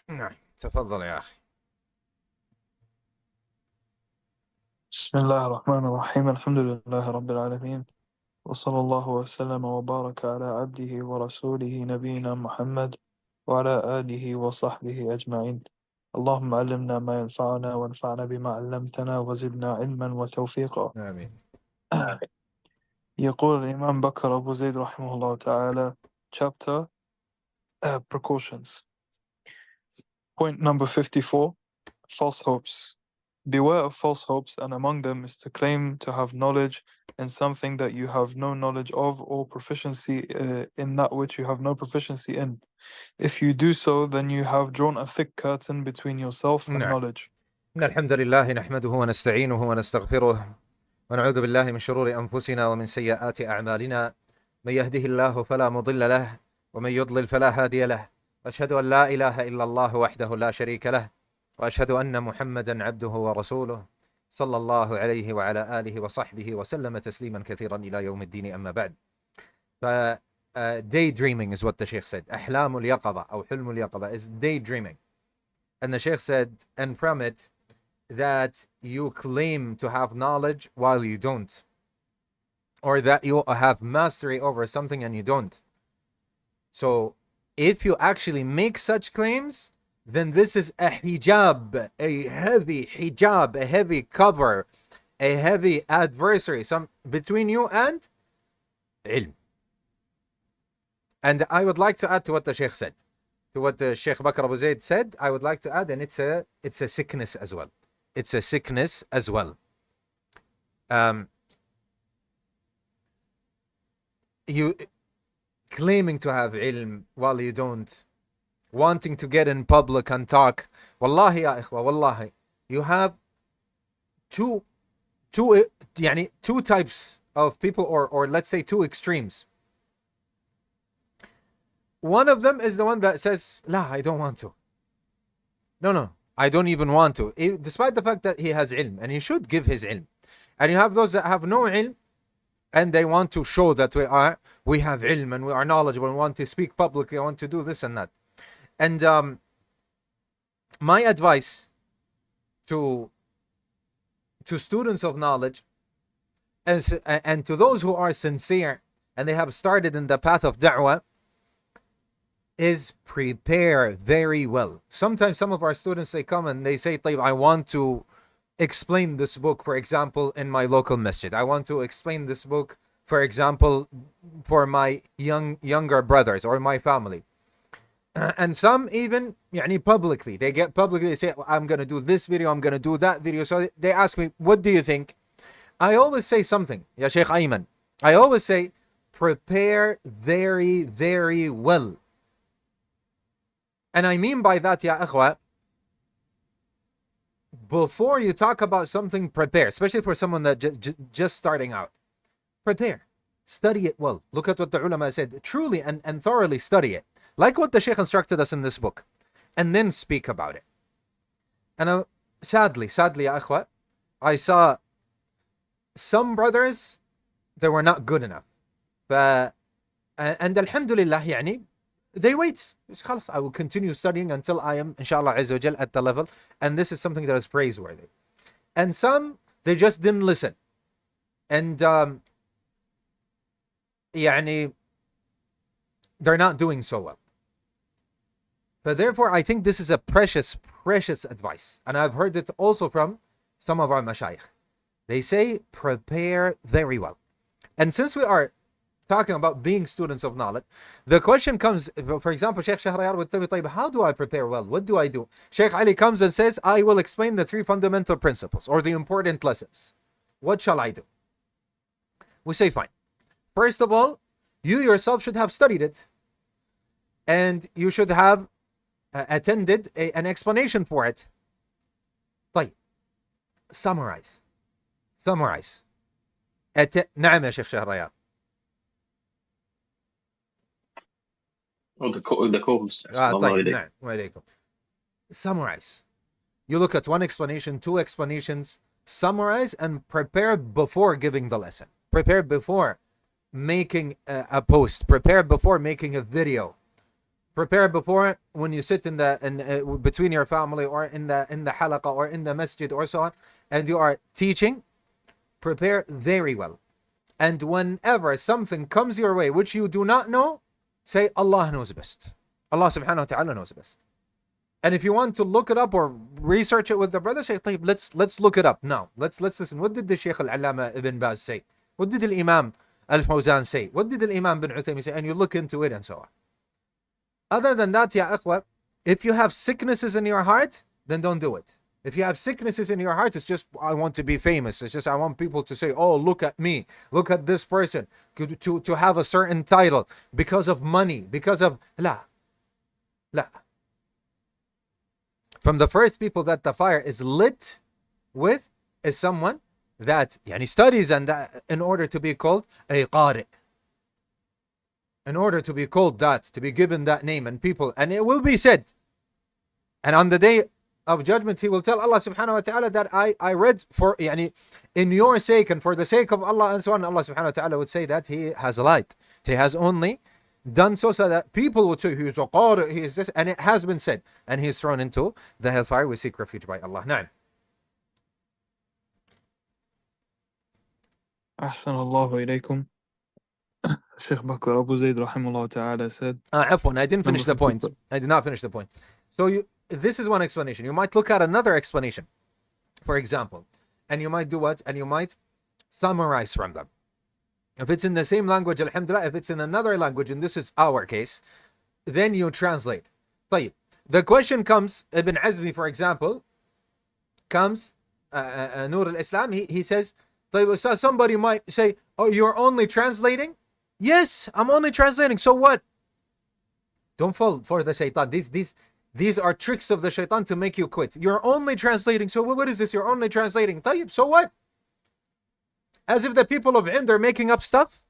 نعم تفضل يا أخي. بسم الله الرحمن الرحيم. الحمد لله رب العالمين، وصلى الله وسلم وبارك على عبده ورسوله نبينا محمد وعلى آله وصحبه أجمعين. اللهم علمنا ما ينفعنا وانفعنا بما علمتنا وزدنا علما وتوفيقا. آمين. يقول الإمام بكر أبو زيد رحمه الله تعالى chapter Precautions. Point number 54, false hopes. Beware of false hopes, and among them is to claim to have knowledge in something that you have no knowledge of, or proficiency in that which you have no proficiency in. If you do so, then you have drawn a thick curtain between yourself and نعم. knowledge. إن الحمد لله نحمده ونستعينه ونستغفره ونعوذ بالله من شرور أنفسنا ومن سيئات أعمالنا. من يهده الله فلا مضل له ومن يضلل فلا هادي له. أشهد أن لا إله إلا الله وحده لا شريك له وأشهد أن محمدا عبده ورسوله صلى الله عليه وعلى آله وصحبه وسلم تسليما كثيرا إلى يوم الدين. أما بعد, daydreaming is what the Sheikh said. أحلام اليقظة أو حلم اليقظة is daydreaming. And the Sheikh said, and from it, that you claim to have knowledge while you don't, or that you have mastery over something and you don't. So if you actually make such claims, then this is a hijab, a heavy hijab, a heavy cover, a heavy adversary between you and ilm. And I would like to add to what the Sheikh said, to what the Sheikh Bakr Abu Zayd said. I would like to add, and it's a sickness as well. It's a sickness as well. You claiming to have ilm while you don't, wanting to get in public and talk. Wallahi ya ikhwa, wallahi, you have two types of people, or let's say two extremes. One of them is the one that says, La, I don't want to. No, I don't even want to, despite the fact that he has ilm, and he should give his ilm. And you have those that have no ilm, and they want to show that we have ilm and we are knowledgeable and want to speak publicly, want to do this and that. And my advice to students of knowledge and to those who are sincere and they have started in the path of da'wah is prepare very well. Sometimes some of our students, they come and they say, Talib, I want to explain this book, for example, in my local masjid. I want to explain this book, for example, for my younger brothers or my family. And some even publicly, they say, I'm going to do this video, I'm going to do that video. So they ask me, what do you think? I always say something, Ya Sheikh Ayman. I always say, prepare very, very well. And I mean by that, ya akhwa, before you talk about something, prepare, especially for someone that just starting out. Prepare, study it well. Look at what the ulama said, truly and thoroughly study it, like what the Sheikh instructed us in this book, and then speak about it. And sadly, ya akhwa, I saw some brothers that were not good enough. And alhamdulillah, they wait. I will continue studying until I am, inshallah azza wa jal, at the level. And this is something that is praiseworthy. And some, they just didn't listen. And they're not doing so well. But therefore, I think this is a precious, precious advice. And I've heard it also from some of our mashayikh. They say, prepare very well. And since we are talking about being students of knowledge, the question comes, for example, Sheikh Shahriyar would tell you, how do I prepare well? What do I do? Sheikh Ali comes and says, I will explain the 3 fundamental principles or the important lessons. What shall I do? We say, fine. First of all, you yourself should have studied it. And you should have attended an explanation for it. Summarize. نعم يا شيخ شهريار. The calls. طيب نعم. Summarize. You look at one explanation, 2 explanations, summarize and prepare before giving the lesson. Prepare before making a post. Prepare before making a video. Prepare before when you sit in the between your family or in the halaqa or in the masjid or so on, and you are teaching. Prepare very well. And whenever something comes your way which you do not know, say Allah knows best. Allah subhanahu wa ta'ala knows best. And if you want to look it up or research it with the brother, say, طيب, let's look it up now. Let's listen. What did the Sheikh Al-Allama Ibn Baz say? What did the Imam Al-Fawzan say? What did the Imam bin Uthaymeen say? And you look into it and so on. Other than that, ya akhwa, if you have sicknesses in your heart, then don't do it. If you have sicknesses in your heart, it's just, I want to be famous. It's just, I want people to say, oh, look at me. Look at this person. To have a certain title because of money, because of, la. From the first people that the fire is lit with is someone that studies and in order to be called a qari. In order to be called that, to be given that name, and people, and it will be said. And on the day of judgment, he will tell Allah subhanahu wa ta'ala that I read for, in your sake and for the sake of Allah and so on. Allah subhanahu wa ta'ala would say that he has lied. He has only done so that people would say, he is a qari, he is this, and it has been said. And he is thrown into the hellfire. We seek refuge by Allah. Na'am. أحسن الله إليكم. Sheikh Bakr Abu Zayd rahimahullah ta'ala said, Afwan, I didn't finish the point. I did not finish the point. So this is one explanation. You might look at another explanation, for example, and you might do what? And you might summarize from them. If it's in the same language, alhamdulillah. If it's in another language, and this is our case, then you translate. طيب. The question comes, Ibn Azmi, for example, comes, Nur al-Islam, he says, طيب, so somebody might say, oh, you're only translating? Yes, I'm only translating. So what? Don't fall for the shaitan. These are tricks of the shaitan to make you quit. You're only translating. So what is this? You're only translating. طيب, so what? As if the people of Ind are making up stuff.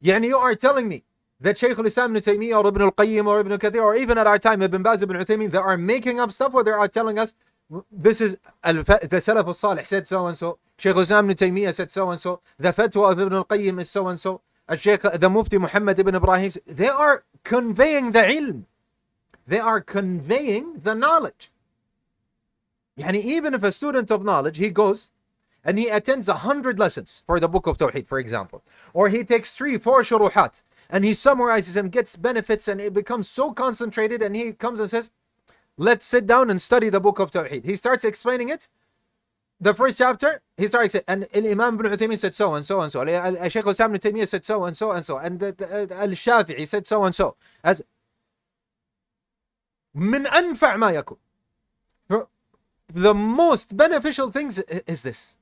You are telling me that Shaykh al-Islam Ibn Taymiyyah or Ibn al-Qayyim or Ibn Kathir or even at our time Ibn Baz, Ibn Uthaymeen, they are making up stuff, or they are telling us this is the Salaf al-Salih said so and so. Shaykh al-Islam Ibn Taymiyyah said so and so. The fatwa of Ibn al-Qayyim is so and so. Sheikh, the Mufti Muhammad ibn Ibrahim, they are conveying the ilm. They are conveying the knowledge. Even if a student of knowledge, he goes and he attends 100 lessons for the book of Tawheed, for example, or he takes 3-4 shuruhat and he summarizes and gets benefits, and it becomes so concentrated, and he comes and says, let's sit down and study the book of Tawheed. He starts explaining it. The first chapter, he starts saying, and Imam Ibn Uthaymeen said so and so and so. Shaykh Islam Ibn Taymiyyah said so and so and so. And Al-Shafi'i said so and so. As من أنفع ما يكون. The most beneficial things is this.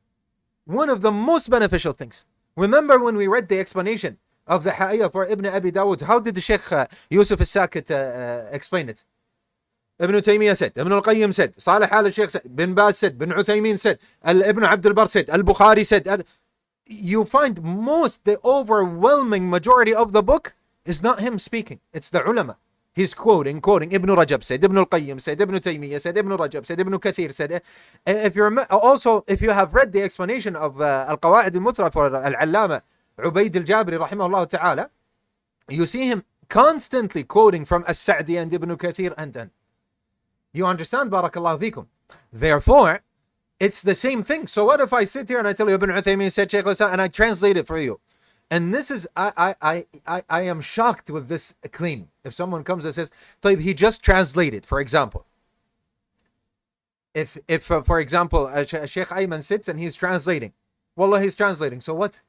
One of the most beneficial things. Remember when we read the explanation of the Ha'iyah for Ibn Abi Dawud, how did the Sheikh Yusuf al-Sakit explain it? Ibn Taymiyyah said, Ibn al-Qayyim said, Salih al-Sheikh said, Bin Baz said, Bin Uthaymeen said, Ibn Abdul Bar said, Al-Bukhari said. You find the overwhelming majority of the book is not him speaking. It's the ulama. He's quoting. Ibn Rajab said, Ibn al-Qayyim said, Ibn Taymiyyah said, Ibn Rajab said, Ibn Kathir said. If you have read the explanation of Al-Qawa'id al-Muthra for Al-Allama Ubayd al-Jabri rahimahullah ta'ala, you see him constantly quoting from As-Sa'di and Ibn Kathir and. You understand, barakallahu fikum. Therefore, it's the same thing. So what if I sit here and I tell you Ibn Uthaymeen said Shaykh al-Islam and I translate it for you? And this is, I am shocked with this claim. If someone comes and says, Talib, he just translated, for example. If for example, Sheikh Ayman sits and he's translating. Wallah, he's translating. So what?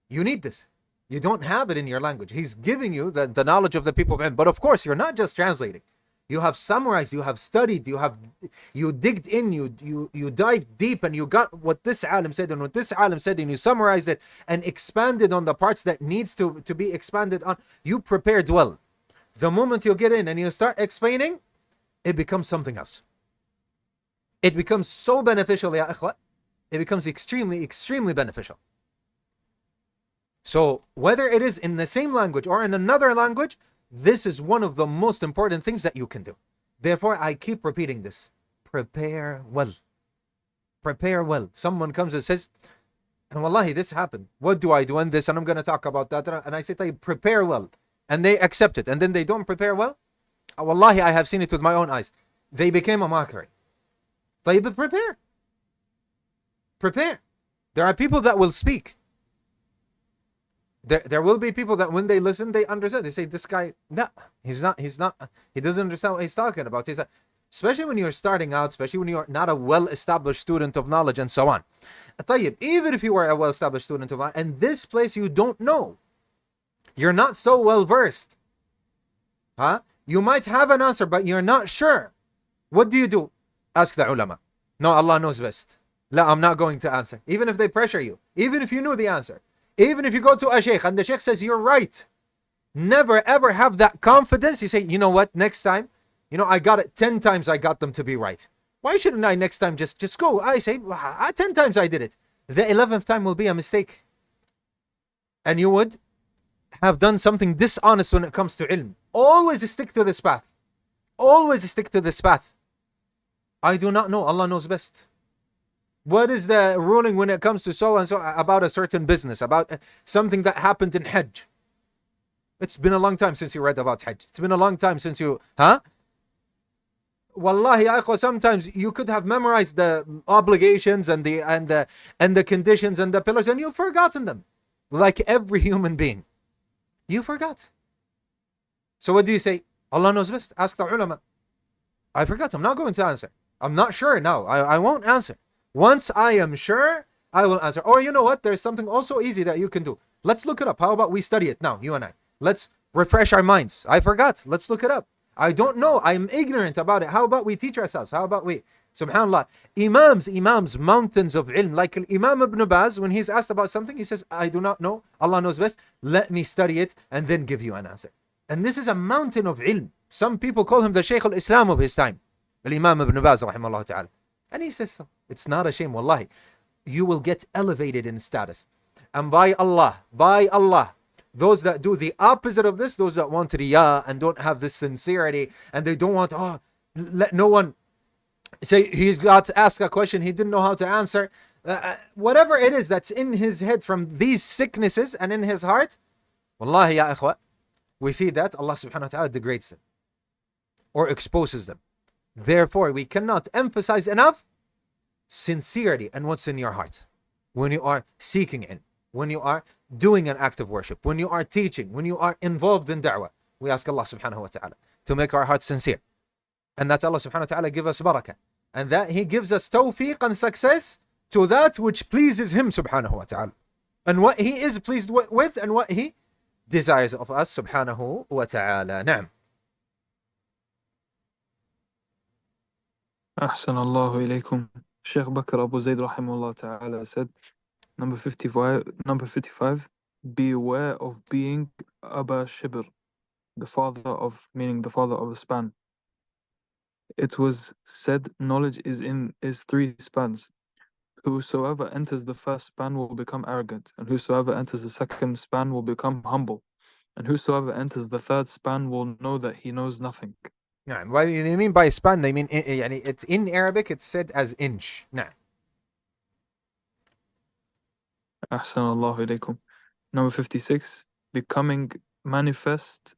You need this. You don't have it in your language. He's giving you the knowledge of the people of Ilm. But of course, you're not just translating. You have summarized, you have studied, you digged in, you dived deep, and you got what this alim said and what this alim said, and you summarized it and expanded on the parts that needs to be expanded on. You prepared well. The moment you get in and you start explaining, it becomes something else. It becomes so beneficial, ya ikhwa. It becomes extremely, extremely beneficial. So whether it is in the same language or in another language, this is one of the most important things that you can do. Therefore, I keep repeating this. Prepare well. Prepare well. Someone comes and says, and wallahi, this happened. What do I do in this? And I'm going to talk about that. And I say, prepare well. and they accept it, and then they don't prepare well, wallahi, I have seen it with my own eyes. They became a mockery. طيب, prepare. Prepare. There are people that will speak. There will be people that when they listen, they understand. They say, this guy, no, he's not, he doesn't understand what he's talking about. Especially when you're starting out, especially when you're not a well-established student of knowledge and so on. طيب, even if you were a well-established student of knowledge, and this place you don't know, you're not so well-versed. Huh? You might have an answer, but you're not sure. What do? Ask the ulama. No, Allah knows best. La, I'm not going to answer. Even if they pressure you. Even if you knew the answer. Even if you go to a sheikh and the sheikh says you're right. Never ever have that confidence. You say, you know what, next time, I got it 10 times, I got them to be right. Why shouldn't I next time just go? I say, 10 times I did it. The 11th time will be a mistake. And you would have done something dishonest when it comes to ilm. Always stick to this path. Always stick to this path. I do not know. Allah knows best. What is the ruling when it comes to so and so about a certain business, about something that happened in Hajj? It's been a long time since you read about Hajj. It's been a long time since you, Wallahi, sometimes you could have memorized the obligations and the conditions and the pillars, and you've forgotten them. Like every human being. You forgot. So what do you say? Allah knows best. Ask the ulama. I forgot. I'm not going to answer. I'm not sure now. I won't answer. Once I am sure, I will answer. Or you know what? There's something also easy that you can do. Let's look it up. How about we study it now, you and I? Let's refresh our minds. I forgot. Let's look it up. I don't know. I'm ignorant about it. How about we teach ourselves? How about we? Subhanallah. Imams, mountains of ilm. Like Imam Ibn Baz, when he's asked about something, he says, I do not know. Allah knows best. Let me study it and then give you an answer. And this is a mountain of ilm. Some people call him the Sheikh al-Islam of his time. Imam Ibn Baz, rahimahullah ta'ala. And he says so. It's not a shame, wallahi. You will get elevated in status. And by Allah, those that do the opposite of this, those that want riyah and don't have this sincerity, and they don't want, let no one say he's got to ask a question he didn't know how to answer. Whatever it is that's in his head from these sicknesses and in his heart, wallahi ya ikhwa, we see that Allah subhanahu wa ta'ala degrades them or exposes them. Therefore, we cannot emphasize enough sincerity and what's in your heart. When you are seeking in, when you are doing an act of worship, when you are teaching, when you are involved in da'wah, we ask Allah subhanahu wa ta'ala to make our hearts sincere. And that Allah subhanahu wa ta'ala give us barakah. And that He gives us tawfiq and success to that which pleases Him subhanahu wa ta'ala. And what He is pleased with and what He desires of us subhanahu wa ta'ala. Naam. أحسن الله إليكم. Sheikh Bakr Abu Zayd rahimahullah ta'ala said, number 55, beware of being Aboo Shibr, the father of a span. It was said, knowledge is 3 spans. Whosoever enters the first span will become arrogant, and whosoever enters the second span will become humble, and whosoever enters the third span will know that he knows nothing. نعم. What do you mean by span? They mean, it's in Arabic, it's said as inch. نعم. أحسن الله إليكم. Number 56, becoming manifest.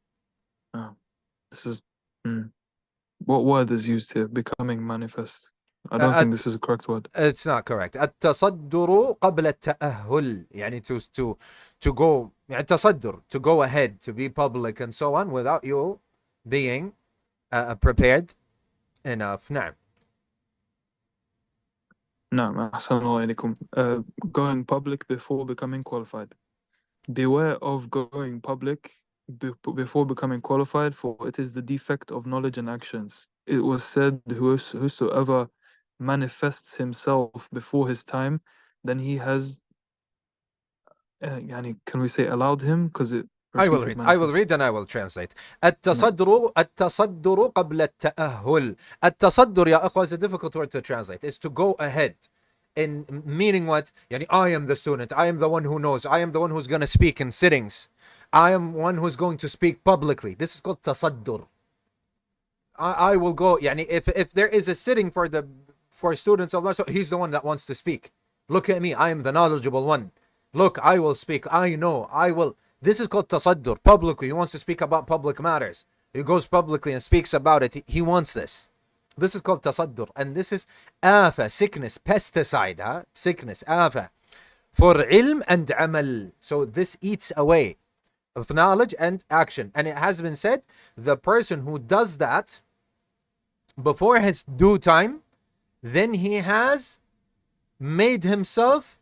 This is what word is used here? Becoming manifest. I don't think this is a correct word. It's not correct. التصدر قبل التأهل. يعني to go, يعني تصدر, to go ahead, to be public and so on without you being prepared enough. نعم. نعم. أحسن الله إليكم. Going public before becoming qualified. Beware of going public before becoming qualified, for it is the defect of knowledge and actions. It was said, whosoever manifests himself before his time, then he has, can we say allowed him? Because it. I will read and I will translate. التصدر قبل التأهل. التصدر يا أخوة is a difficult word to translate. It's to go ahead. In meaning what? يعني I am the student. I am the one who knows. I am the one who's going to speak in sittings. I am one who's going to speak publicly. This is called tasaddur. I will go. يعني if there is a sitting for students of Allah, so he's the one that wants to speak. Look at me. I am the knowledgeable one. Look, I will speak. I know. I will This is called tasaddur, publicly. He wants to speak about public matters. He goes publicly and speaks about it. He wants this. This is called tasaddur. And this is afa, sickness, pesticide, huh? Sickness, afa, for ilm and amal. So this eats away of knowledge and action. And it has been said, the person who does that before his due time, then he has made himself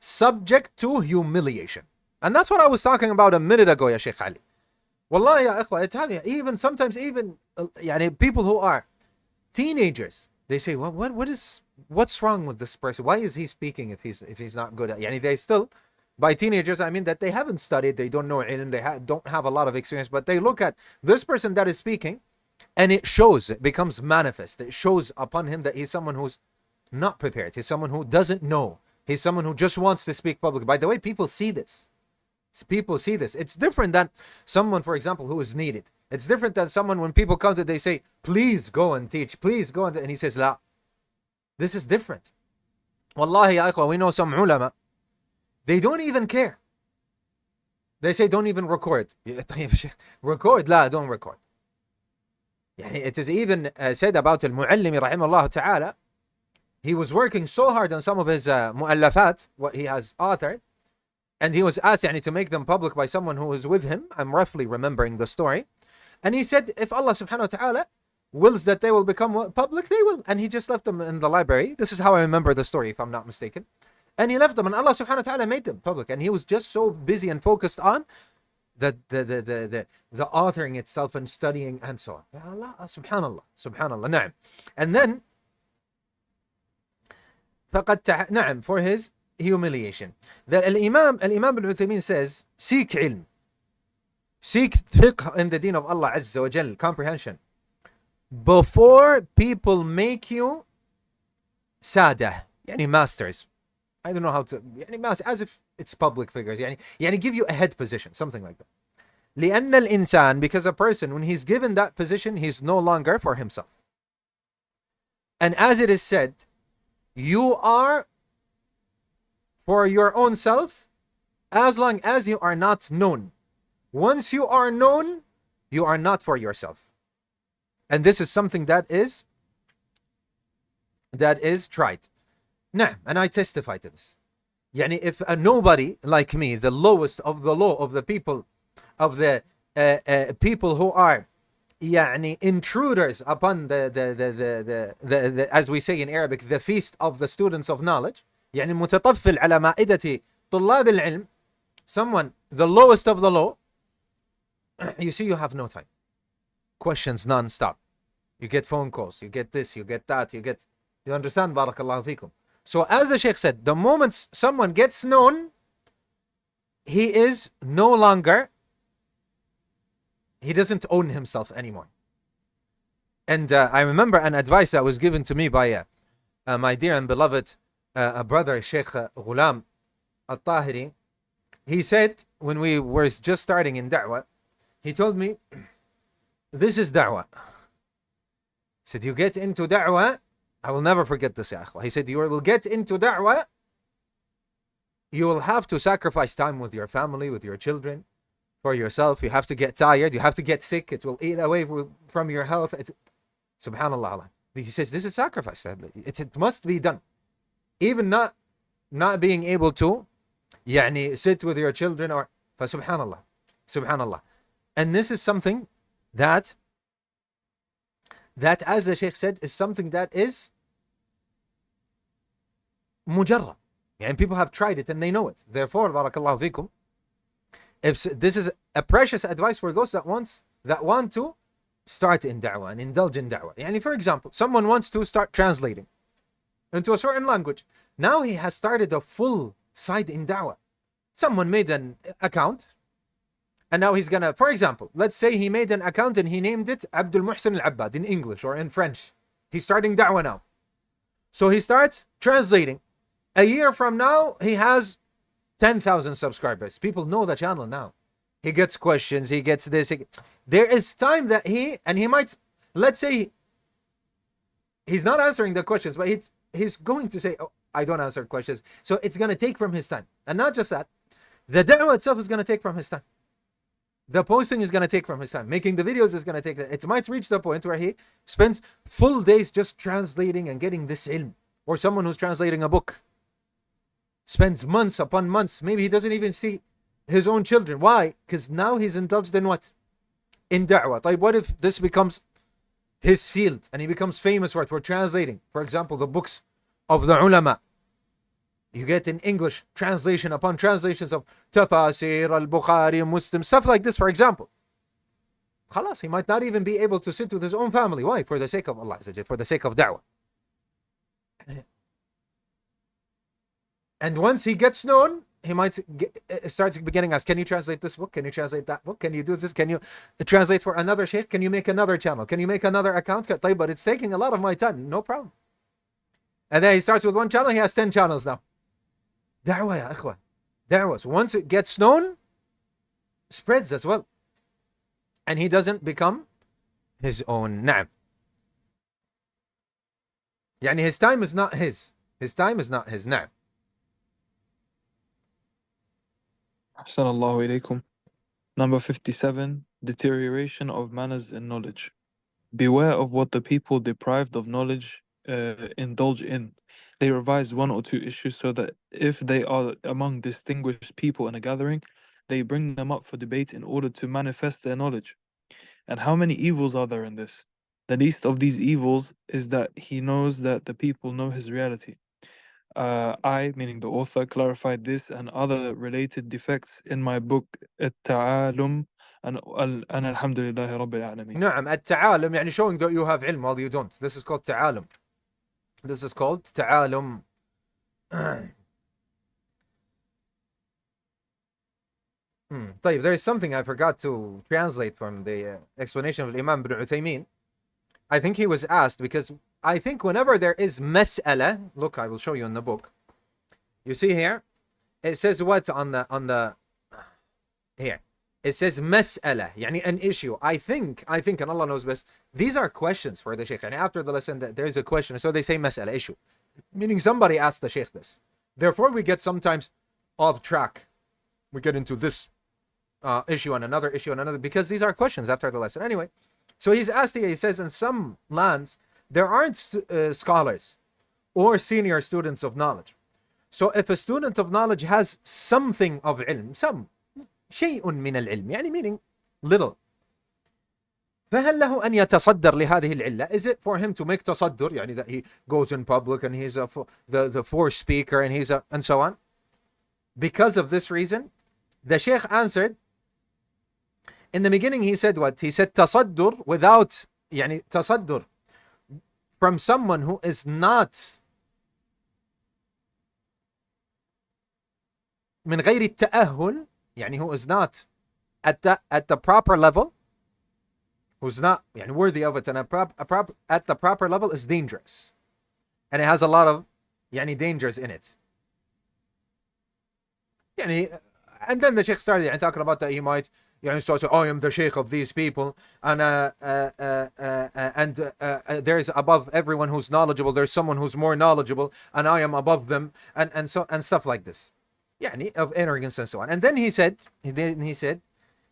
subject to humiliation. And that's what I was talking about a minute ago, ya Sheikh Ali. Wallahi, ya ikhwa, even sometimes, even people who are teenagers, they say, what's wrong with this person? Why is he speaking if he's not good at? They still, by teenagers, I mean that they haven't studied, they don't know ilm, they don't have a lot of experience, but they look at this person that is speaking, and it shows, it becomes manifest. It shows upon him that he's someone who's not prepared. He's someone who doesn't know. He's someone who just wants to speak publicly. By the way, people see this. People see this. It's different than someone, for example, who is needed. It's different than someone when people come to, they say, please go and teach, please go and he says, la. This is different. Wallahi, ya ikhwa, we know some ulama, they don't even care. They say, don't even record. Record? La, don't record. It is even said about Al-Muallimi rahimahullah ta'ala, he was working so hard on some of his mu'allafat, what he has authored, and he was asked to make them public by someone who was with him. I'm roughly remembering the story. And he said, if Allah subhanahu wa ta'ala wills that they will become public, they will. And he just left them in the library. This is how I remember the story, if I'm not mistaken. And he left them, and Allah subhanahu wa ta'ala made them public. And he was just so busy and focused on the authoring itself and studying and so on. Ya Allah, subhanallah, subhanallah, na'am. And then, na'am, for his humiliation. That Al-Imam ibn Uthaymeen says, seek ilm. Seek fiqh in the deen of Allah Azza wa Jal, comprehension, before people make you sadah, masters. I don't know how to, master, as if it's public figures, give you a head position, something like that. لأن الإنسان, because a person, when he's given that position, he's no longer for himself. And as it is said, you are for your own self as long as you are not known. Once you are known, you are not for yourself. And this is something that is tried. Nah, and I testify to this. If a nobody like me, the lowest of the low of the people, of the people who are intruders upon the as we say in Arabic, the feast of the students of knowledge, متطفل على مائدة طلاب العلم, someone the lowest of the low, you see, you have no time. Questions non-stop. You get phone calls, you get this, you get that, you understand, barakallahu fikum. So as the Sheikh said, the moment someone gets known, he is no longer, he doesn't own himself anymore. And I remember an advice that was given to me by my dear and beloved brother, Sheikh Ghulam Al-Tahiri. He said, when we were just starting in da'wah, he told me, this is da'wah. He said, you get into da'wah, I will never forget this, ya akhwa. He said, you will get into da'wah, you will have to sacrifice time with your family, with your children, for yourself. You have to get tired, you have to get sick, it will eat away from your health. Subhanallah. He says, this is sacrifice. It must be done. Even not being able to sit with your children, or subhanallah. Subhanallah. And this is something that as the Sheikh said, is something that is mujarrab. And people have tried it and they know it. Therefore, barakallahu fikum, if this is a precious advice for those that want to start in da'wah and indulge in da'wah. For example, someone wants to start translating into a certain language. Now he has started a full side in da'wah. Someone made an account, and now he's gonna, for example, let's say he made an account and he named it Abdul Muhsin Al-Abbad in English or in French. He's starting da'wah now. So he starts translating. A year from now, he has 10,000 subscribers. People know the channel now. He gets questions, he gets this. There is time that he might, let's say, he's not answering the questions, but he's going to say, oh, I don't answer questions. So it's going to take from his time. And not just that, the da'wah itself is going to take from his time. The posting is going to take from his time. Making the videos is going to take that. It might reach the point where he spends full days just translating and getting this ilm. Or someone who's translating a book spends months upon months. Maybe he doesn't even see his own children. Why? Because now he's indulged in what? In da'wah. Like, what if this becomes his field and he becomes famous for it, for translating, for example, the books of the ulama? You get in English translation upon translations of Tafasir, Al-Bukhari, Muslim, stuff like this, for example. Khalas, he might not even be able to sit with his own family. Why? For the sake of Allah, for the sake of da'wah. And once he gets known, he might start beginning asking, can you translate this book? Can you translate that book? Can you do this? Can you translate for another sheikh? Can you make another channel? Can you make another account? But it's taking a lot of my time. No problem. And then he starts with one channel. He has 10 channels now. Da'wah, ya ikhwan. Da'wah. So once it gets known, spreads as well. And he doesn't become his own. Na'am. Yani his time is not his. His time is not his. Na'am. Ahsanallahu ilaykum. Number 57, deterioration of manners and knowledge. Beware of what the people deprived of knowledge indulge in. They revise one or two issues so that if they are among distinguished people in a gathering, they bring them up for debate in order to manifest their knowledge. And how many evils are there in this? The least of these evils is that he knows that the people know his reality. I, meaning the author, clarified this and other related defects in my book Al-Ta'alum and Alhamdulillahi Rabbil Alameen. نعم التعالم يعني showing that you have ilm while you don't. This is called تعالم. This is called تعالم. طيب, there is something I forgot to translate from the explanation of Imam ibn Uthaymeen. I think he was asked, because I think whenever there is mas'ala, look, I will show you in the book. You see here, it says what on the here. It says mas'ala, yani an issue. I think, and Allah knows best, these are questions for the Sheikh. And after the lesson, there's a question, so they say mas'ala, issue. Meaning somebody asked the Sheikh this. Therefore, we get sometimes off track. We get into this issue and another issue and another, because these are questions after the lesson. Anyway, so he's asked here, he says, in some lands, there aren't scholars or senior students of knowledge. So if a student of knowledge has something of ilm, some شيء من العلم, يعني meaning little, فهل له أن يتصدر لهذه العلة? Is it for him to make تصدر, يعني that he goes in public and he's the force speaker and he's and so on? Because of this reason, the Sheikh answered. In the beginning, he said what? He said تصدر without, يعني تصدر from someone who is not من غير التأهل, يعني who is not at the proper level, who's not يعني worthy of it, and at the proper level is dangerous, and it has a lot of يعني dangers in it. يعني, and then the Sheikh started يعني talking about that he might يعني so I am the Sheikh of these people, and there's above everyone who's knowledgeable, there's someone who's more knowledgeable, and I am above them, and so and stuff like this, يعني of arrogance and so on. And then he said,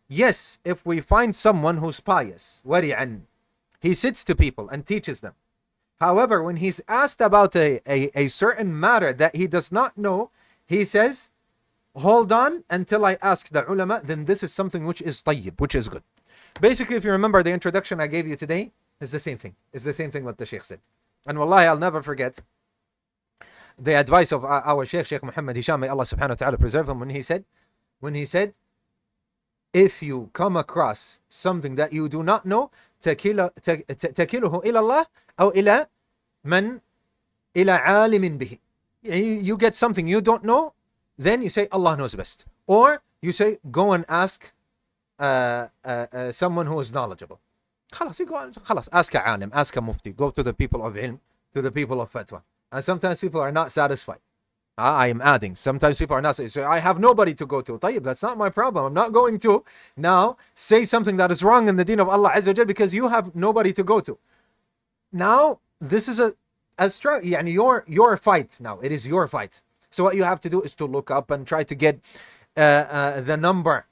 yes, if we find someone who's pious, wari'an, he sits to people and teaches them. However, when he's asked about a certain matter that he does not know, he says, hold on until I ask the ulama, then this is something which is tayyib, which is good. Basically, if you remember the introduction I gave you today, it's the same thing. It's the same thing what the Sheikh said. And wallahi, I'll never forget the advice of our Sheikh Muhammad Hisham, may Allah subhanahu wa ta'ala preserve him, when he said, if you come across something that you do not know, تكله إلى الله أو إلى من إلى عالم به. You get something you don't know, then you say Allah knows best, or you say go and ask someone who is knowledgeable. خلاص, you go on, خلاص, ask a alim, ask a mufti, go to the people of ilm, to the people of fatwa. And sometimes people are not satisfied. I am adding, sometimes people are not satisfied. So I have nobody to go to. طيب, that's not my problem. I'm not going to now say something that is wrong in the deen of Allah Azza wa Jal because you have nobody to go to. Now this is a struggle, يعني your fight now. It is your fight. So what you have to do is to look up and try to get the number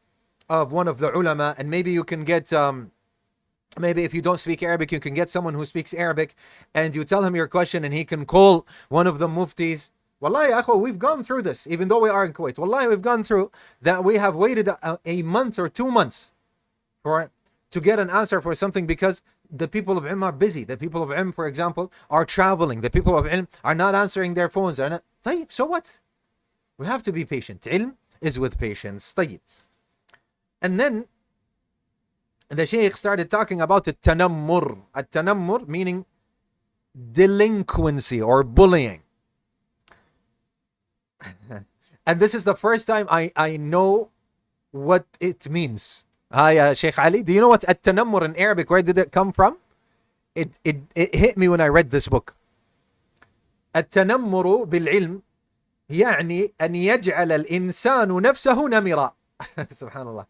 of one of the ulama, and maybe you can get maybe if you don't speak Arabic, you can get someone who speaks Arabic, and you tell him your question, and he can call one of the muftis. Wallahi, akho, we've gone through this, even though we are in Kuwait. Wallahi, we've gone through that. We have waited a month or 2 months to get an answer for something, because the people of Ilm are busy. The people of Ilm, for example, are traveling. The people of Ilm are not answering their phones. Are not. طيب, so what? We have to be patient. Ilm is with patience. طيب. And then the Sheikh started talking about التنمر. التنمر meaning delinquency or bullying. And this is the first time I know what it means. Hi, Sheikh Ali. Do you know what التنمر in Arabic? Where did it come from? It hit me when I read this book. التنمر بالعلم يعني أن يجعل الإنسان نفسه نمرا. Subhanallah.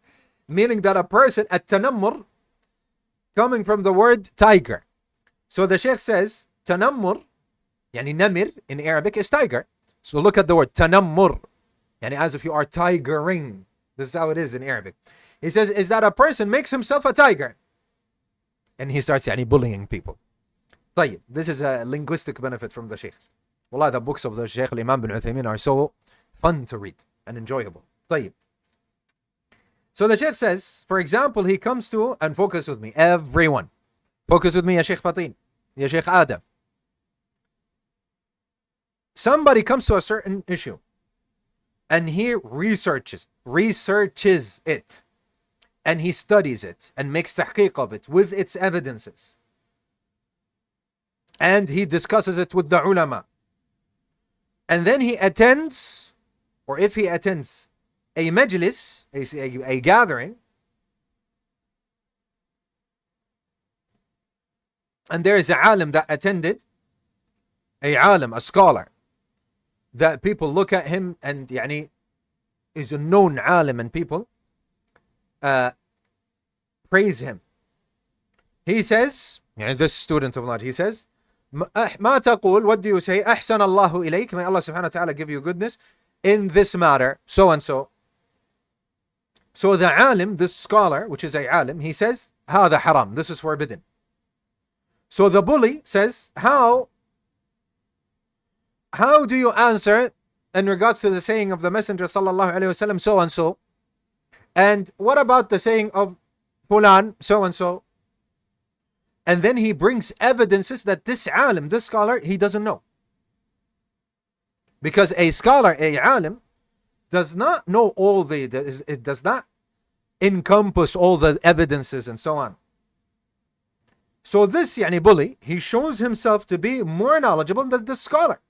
Meaning that a person, التنمر, coming from the word tiger. So the Sheikh says, تنمر, يعني نمر in Arabic is tiger. So look at the word تنمر, يعني as if you are tigering. This is how it is in Arabic. He says, is that a person makes himself a tiger. And he starts يعني bullying people. طيب, this is a linguistic benefit from the Sheikh. Wallah, the books of the Sheikh Al-Imam bin Uthaymeen are so fun to read and enjoyable. طيب. So the Sheikh says, for example, he comes to, and focus with me, everyone. Focus with me, Ya Sheikh Fatin, Ya Sheikh Adam. Somebody comes to a certain issue, and he researches it, and he studies it, and makes tahqiq of it with its evidences. And he discusses it with the ulama. And then he attends, or if he attends a majlis, a gathering, and there is a alim that attended, a scholar, that people look at him and يعني is a known alim, and people praise him. He says, this student of knowledge, he says, ما تقول, what do you say? أحسن الله إليك, may Allah subhanahu wa ta'ala give you goodness in this matter, so and so. So the alim, this scholar, which is a alim, he says, هذا haram, this is forbidden. So the bully says, how do you answer in regards to the saying of the Messenger sallallahu alaihi wasallam, so and so? And what about the saying of fulan, so and so? And then he brings evidences that this alim, this scholar, he doesn't know. Because a scholar, a alim, does not know it does not encompass all the evidences and so on. So this yani bully, he shows himself to be more knowledgeable than the scholar.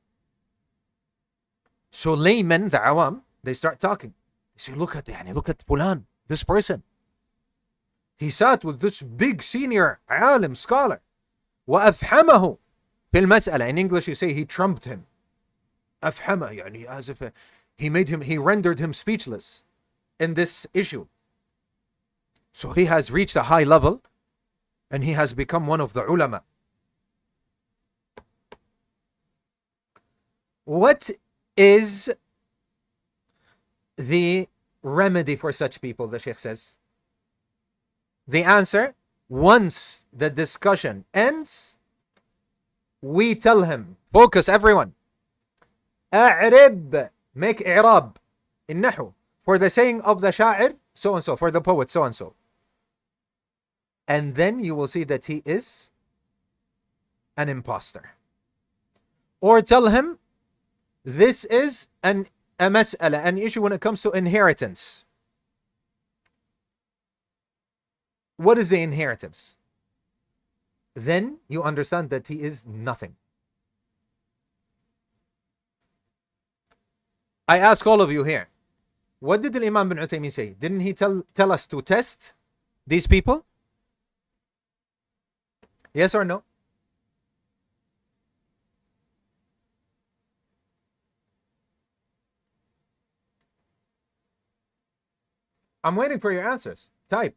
So laymen, the awam, they start talking. They say, look at fulan, this person. He sat with this big senior alim scholar. وأفحمه في المسألة. In English you say he trumped him. أفحمه, يعني as if he rendered him speechless in this issue. So he has reached a high level, and he has become one of the ulama. What is the remedy for such people, the Sheikh says? The answer, once the discussion ends, we tell him, focus everyone, أعرب, make إعراب in Nahu, for the saying of the sha'ir, so and so, for the poet, so and so. And then you will see that he is an imposter. Or tell him, this is a mas'ala, an issue when it comes to inheritance. What is the inheritance? Then you understand that he is nothing. I ask all of you here, what did the Imam bin Uthaymeen say? Didn't he tell us to test these people? Yes or no? I'm waiting for your answers. Type.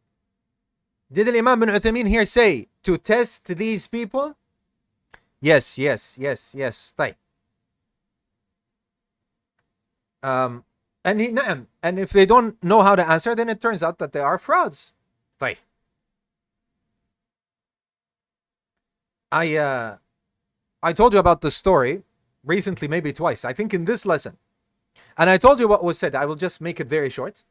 Did the Imam bin Uthaymeen here say to test these people? Yes. Type. نعم, and if they don't know how to answer, then it turns out that they are frauds. طيب. I told you about the story recently, maybe twice, I think in this lesson. And I told you what was said. I will just make it very short.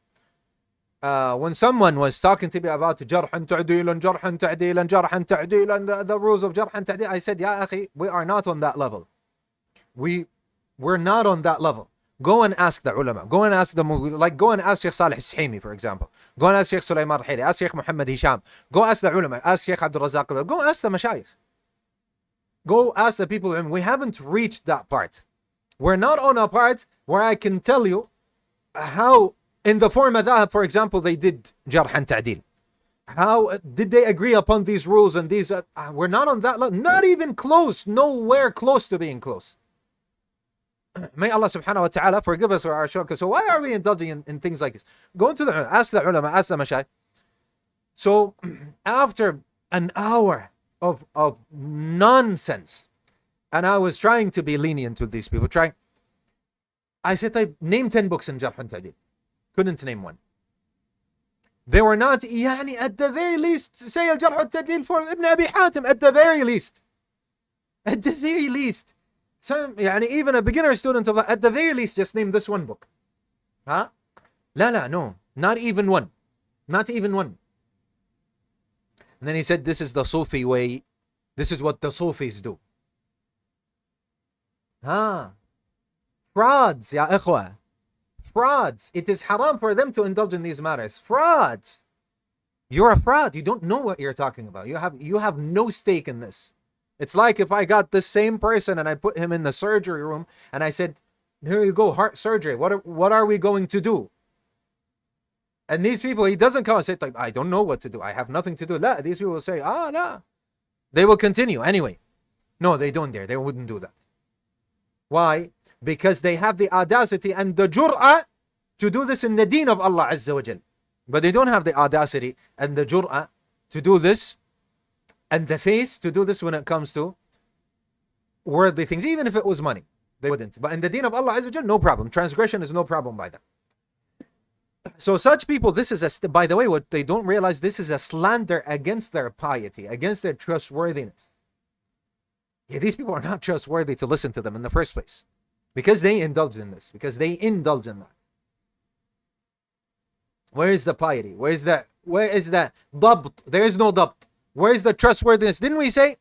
When someone was talking to me about jarh and ta'deel and jarh and ta'deel and jarh and ta'deel and the rules of jarh and ta'deel, I said, Ya akhi, we are not on that level. We're not on that level. Go and ask the ulama. Go and ask them. Like, go and ask Sheikh Salih Al-Suhaimi, for example. Go and ask Sheikh Sulaiman Al-Hili. Ask Sheikh Muhammad Hisham. Go ask the ulama. Ask Sheikh AbdulAziz. Go ask the mashayikh. Go ask the people. We haven't reached that part. We're not on a part where I can tell you how, in the four madhahab, for example, they did jarh and ta'deel. How did they agree upon these rules and these? We're not on that level. Not even close. Nowhere close to being close. May Allah subhanahu wa ta'ala forgive us for our shortcuts. So why are we indulging in things like this? Go into the ulama, ask the ulama, ask the mashayikh. So after an hour of nonsense, and I was trying to be lenient with these people, I said, name 10 books in Jarh and Ta'deel. Couldn't name one. They were not, at the very least, say Al-Jarh and Ta'deel for Ibn Abi Hatim, at the very least. At the very least. Even a beginner student of that, at the very least, just name this one book. Huh? No, not even one. Not even one. And then he said, this is the Sufi way. This is what the Sufis do. Frauds, ya ikhwa. Frauds. It is haram for them to indulge in these matters. Frauds. You're a fraud. You don't know what you're talking about. You have no stake in this. It's like if I got this same person and I put him in the surgery room and I said, here you go, heart surgery. What are we going to do? And these people, he doesn't come and say, I don't know what to do. I have nothing to do. La, these people will say, la. They will continue anyway. No, they don't dare. They wouldn't do that. Why? Because they have the audacity and the jur'ah to do this in the deen of Allah Azza wa Jal. But they don't have the audacity and the jur'ah to do this and the face to do this when it comes to worldly things. Even if it was money, they wouldn't. But in the deen of Allah Azza wa Jal, no problem. Transgression is no problem by them. So such people, this is by the way, what they don't realize, this is a slander against their piety, against their trustworthiness. Yeah, these people are not trustworthy to listen to them in the first place. Because they indulge in this. Because they indulge in that. Where is the piety? Where is the dabt? There is no dabt. Where is the trustworthiness? Didn't we say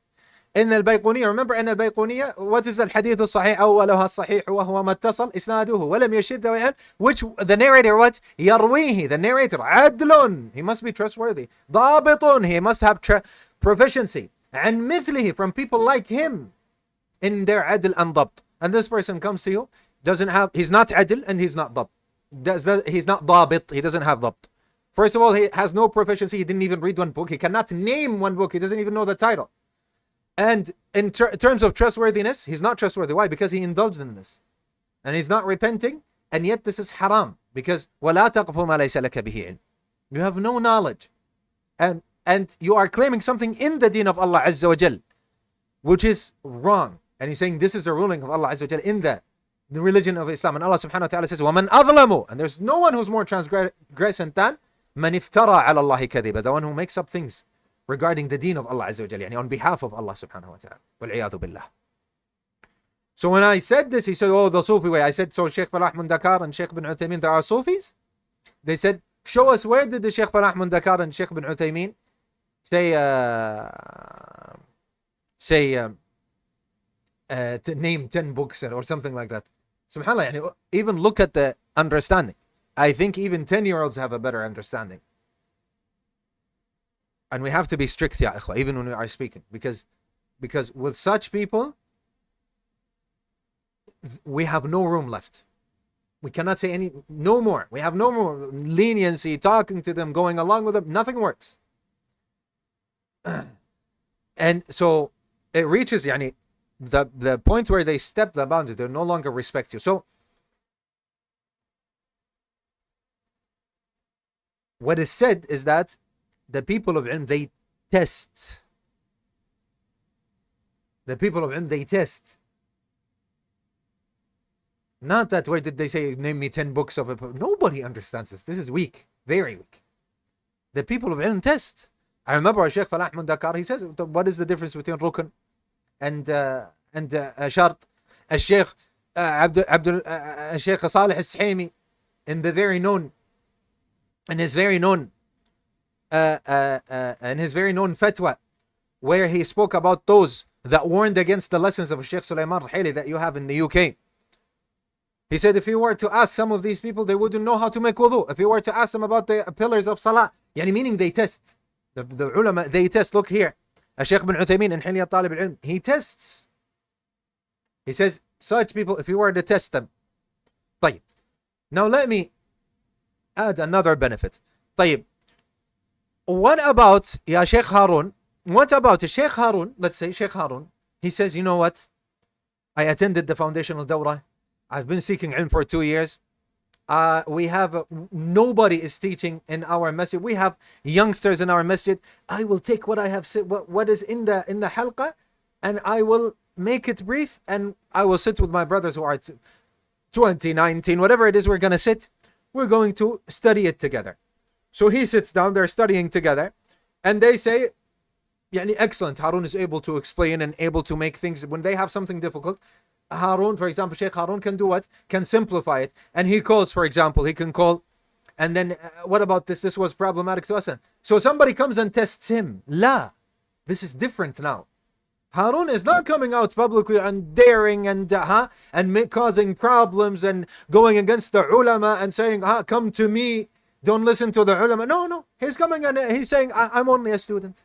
in Al-Bayquniyya, remember in Al-Bayquniyya, what is Al-Hadith Al-Sahih أولها الصحيح وهو ما اتصل إسناده ولم يشد, which the narrator what? يرويه, the narrator, عدل, he must be trustworthy. ضابط, he must have proficiency. And مثله, from people like him in their adl and dabt. And this person comes to you, he's not adl and he's not dabt. He's not ضابط, he doesn't have dabt. First of all, he has no proficiency. He didn't even read one book. He cannot name one book. He doesn't even know the title. And in terms of trustworthiness, he's not trustworthy. Why? Because he indulged in this. And he's not repenting. And yet this is haram. Because وَلَا تَقْفُ مَا لَيْسَ لَكَ بِهِ عِلْمٍ. You have no knowledge. And you are claiming something in the deen of Allah Azza wa Jal, which is wrong. And he's saying this is the ruling of Allah Azza wa Jal in the religion of Islam. And Allah subhanahu wa ta'ala says, وَمَنْ أَظْلَمُ. And there's no one who's more transgressant than مَنِ افْتَرَى عَلَى اللَّهِ كَذِبًا, the one who makes up things regarding the deen of Allah Azza wa Jal, on behalf of Allah subhanahu wa ta'ala. وَالْعِيَاذُ بِاللَّهِ. So when I said this, he said, the Sufi way. I said, so Sheikh Falah Mundakar and Sheikh bin Uthaymeen, there are Sufis? They said, show us where did the Sheikh Falah Mundakar and Sheikh bin Uthaymeen to name 10 books or something like that. SubhanAllah, even look at the understanding. I think even 10-year-olds have a better understanding. And we have to be strict, ya ikhwa, even when we are speaking. Because with such people, we have no room left. We cannot say no more. We have no more leniency, talking to them, going along with them. Nothing works. And so it reaches, the point where they step the boundary. They no longer respect you. So what is said is that the people of ilm, they test. The people of ilm, they test. Not that where did they say, name me 10 books of it. Nobody understands this. This is weak. Very weak. The people of ilm test. I remember Sheikh Falah Ahmad Dakar, he says, what is the difference between rukn and shart? Sheikh Sheikh Salih al-Sahimi in the very known, in his very known fatwa, where he spoke about those that warned against the lessons of Sheikh Sulaiman Rahili that you have in the UK. He said if you were to ask some of these people, they wouldn't know how to make wudu. If you were to ask them about the pillars of salah, yani meaning they test. The ulama, they test. Look here. Sheikh bin Uthaymeen in Hilyat Talib Al-Ilm, he tests. He says, such people, if you were to test them. طيب. Now let me add another benefit. طيب. What about, Ya Sheikh Harun? What about Sheikh Harun? Let's say Sheikh Harun. He says, you know what? I attended the foundational dawrah. I've been seeking ilm for 2 years. We have nobody is teaching in our masjid. We have youngsters in our masjid. I will take what I have said, what is in the halqa, and I will make it brief, and I will sit with my brothers who are 20, 19, whatever it is we're going to sit. We're going to study it together. So he sits down, they're studying together, and they say, يعني excellent, Harun is able to explain and able to make things, when they have something difficult, Harun, for example, Sheikh Harun can do what? Can simplify it. And he calls, for example, he can call, and then what about this? This was problematic to us. So somebody comes and tests him. La, this is different now. Harun is not coming out publicly and daring and causing problems and going against the ulama and saying, come to me, don't listen to the ulama. No, he's coming and he's saying, I'm only a student.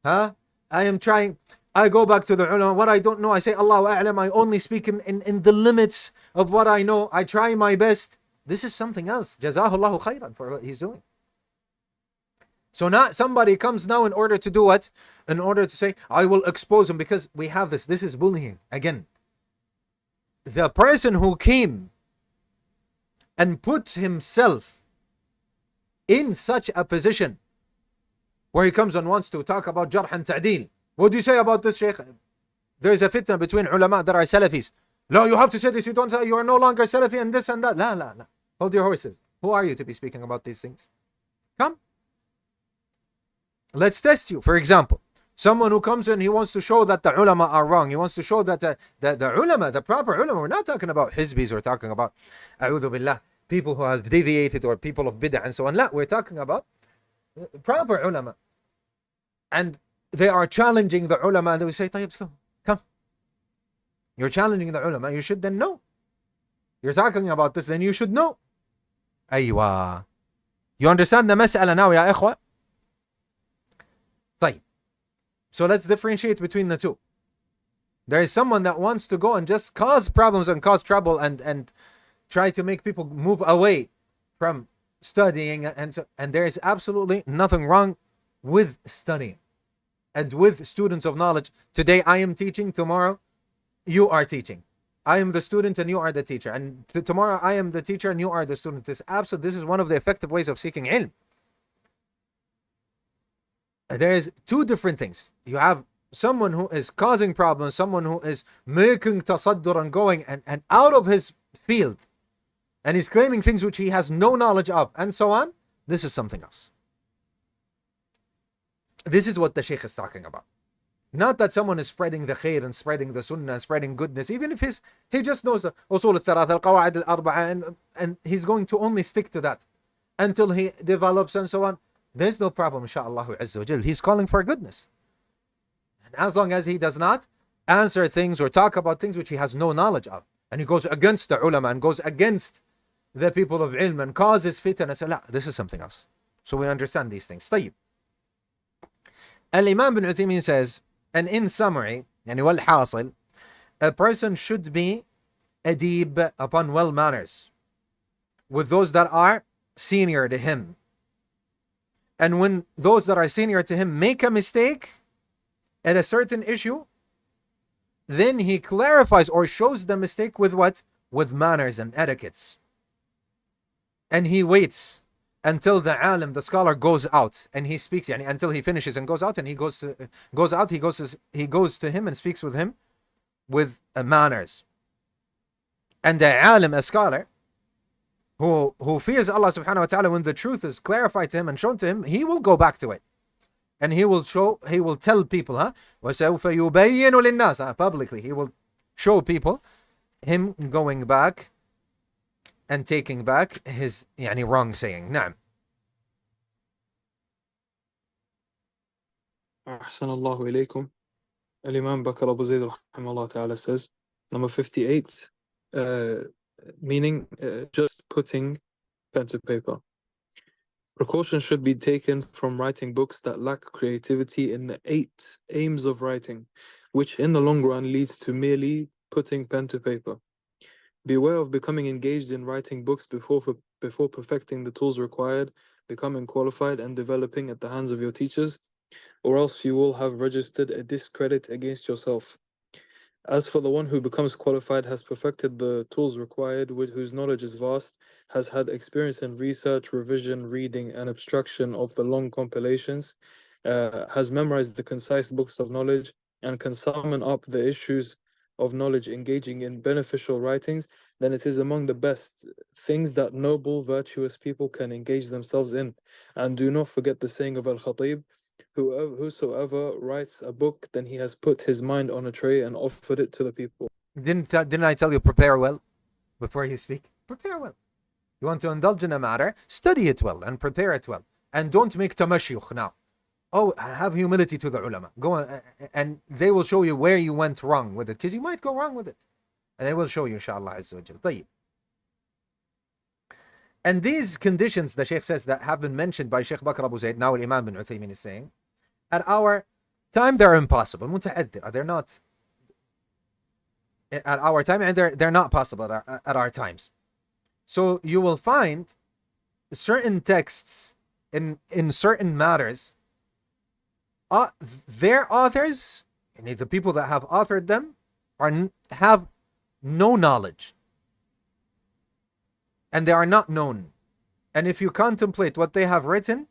I am trying. I go back to the ulama. What I don't know, I say, Allahu A'lam. I only speak in the limits of what I know. I try my best. This is something else. Jazahullahu khairan for what he's doing. So not somebody comes now in order to do what? In order to say, I will expose him, because we have this. This is bullying. Again, the person who came and put himself in such a position where he comes and wants to talk about jarh and ta'deel. What do you say about this, Sheikh? There is a fitna between ulama that are Salafis. No, you have to say this. You don't say, you are no longer Salafi and this and that. La. Hold your horses. Who are you to be speaking about these things? Come. Let's test you. For example, someone who comes in, he wants to show that the ulama are wrong. He wants to show that the ulama, the proper ulama, we're not talking about hizbis, we're talking about, a'udhu billah, people who have deviated or people of bid'ah and so on. La, we're talking about proper ulama. And they are challenging the ulama, and they will say, Talib, come. You're challenging the ulama, you should then know. You're talking about this, then you should know. Aywa. You understand the mas'ala now, ya ikhwa? طيب. So let's differentiate between the two. There is someone that wants to go and just cause problems and cause trouble and try to make people move away from studying, and there is absolutely nothing wrong with studying and with students of knowledge. Today I am teaching, tomorrow you are teaching. I am the student and you are the teacher, and tomorrow I am the teacher and you are the student. This is one of the effective ways of seeking ilm. There is two different things. You have someone who is causing problems, someone who is making tasaddur and going and out of his field, and he's claiming things which he has no knowledge of, and so on. This is something else. This is what the Sheikh is talking about. Not that someone is spreading the khair and spreading the sunnah and spreading goodness, even if he just knows the usul al-thalath, al-qawa'id al-arba'a, and he's going to only stick to that until he develops and so on. There's no problem, inshaAllah azza wa jal. He's calling for goodness. And as long as he does not answer things or talk about things which he has no knowledge of, and he goes against the ulama and goes against the people of ilm and causes fitna, and say, la, this is something else. So we understand these things. طيب. Al-Imam bin Uthaymeen says, and in summary, يعني والحاصل, a person should be adib, upon well manners with those that are senior to him. And when those that are senior to him make a mistake at a certain issue, then he clarifies or shows the mistake with what? With manners and etiquettes. And he waits until the alim, the scholar, goes out and he speaks, yani until he finishes and goes out, and he goes to him and speaks with him with manners. And a alim, a scholar, who fears Allah subhanahu wa ta'ala, when the truth is clarified to him and shown to him, he will go back to it. And he will tell people, وَسَوْفَ يُبَيِّنُ لِلنَّاسِ, publicly, he will show people him going back and taking back his wrong saying. نعم. أحسن الله إليكم. Al-Imam Bakr Abu Zayd rahimahullah ta'ala says, number 58, meaning just putting pen to paper. Precautions should be taken from writing books that lack creativity in the 8 aims of writing, which in the long run leads to merely putting pen to paper. Beware of becoming engaged in writing books before perfecting the tools required, becoming qualified and developing at the hands of your teachers, or else you will have registered a discredit against yourself. As for the one who becomes qualified, has perfected the tools required, with whose knowledge is vast, has had experience in research, revision, reading, and abstraction of the long compilations, has memorized the concise books of knowledge, and can summon up the issues of knowledge, engaging in beneficial writings, then it is among the best things that noble, virtuous people can engage themselves in. And do not forget the saying of Al-Khatib, whosoever writes a book, then he has put his mind on a tray and offered it to the people. Didn't I tell you, prepare well before you speak? Prepare well. You want to indulge in a matter, study it well and prepare it well. And don't make tamashyukh now. Oh, have humility to the ulama. Go on, and they will show you where you went wrong with it, because you might go wrong with it. And they will show you, inshallah azza wa jal. طيب. And these conditions, the Sheikh says, that have been mentioned by Sheikh Bakr Abu Zayd, now Imam bin Uthaymeen is saying, at our time they're impossible. متعذر. They're not at our time, and they're not possible at our times. So you will find certain texts in certain matters, their authors, and the people that have authored them, have no knowledge, and they are not known. And if you contemplate what they have written,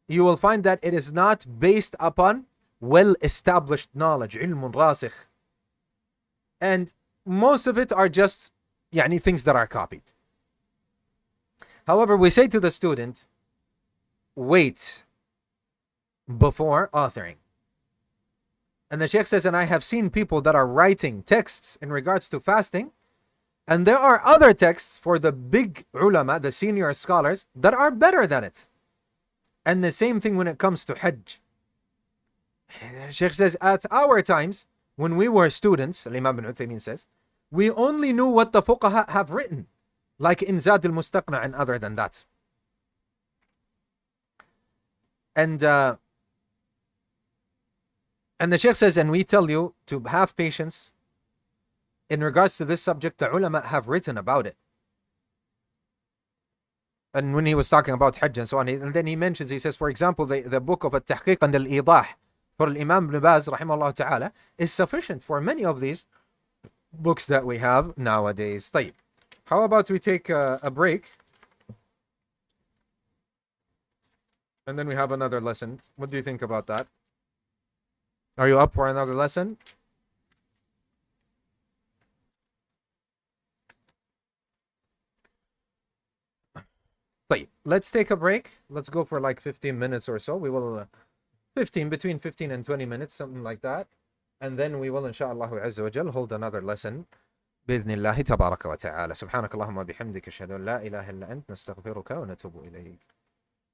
you will find that it is not based upon well-established knowledge, ilmun rasikh. And most of it are just things that are copied. However, we say to the student, wait before authoring. And the Sheikh says, and I have seen people that are writing texts in regards to fasting, and there are other texts for the big ulama, the senior scholars, that are better than it. And the same thing when it comes to Hajj. The Sheikh says, at our times, when we were students, Imam bin Uthaymeen says, we only knew what the fuqaha have written, like in Zad al-Mustaqna and other than that. And the Sheikh says, and we tell you to have patience in regards to this subject. The ulama have written about it. And when he was talking about Hajj and so on, and then he mentions, he says, for example, the book of Al-Tahqiq and Al-Idah for Imam ibn Baz, rahimahullah ta'ala, is sufficient for many of these books that we have nowadays. طيب. How about we take a break? And then we have another lesson. What do you think about that? Are you up for another lesson? Let's take a break. Let's go for like 15 minutes or so. We will between 15 and 20 minutes, something like that. And then we will, inshallah azza wa jal, hold another lesson. بإذن الله تبارك وتعالى. سبحانك اللهم وبحمدك أشهد أن لا إله إلا أنت نستغفرك ونتوب إليك.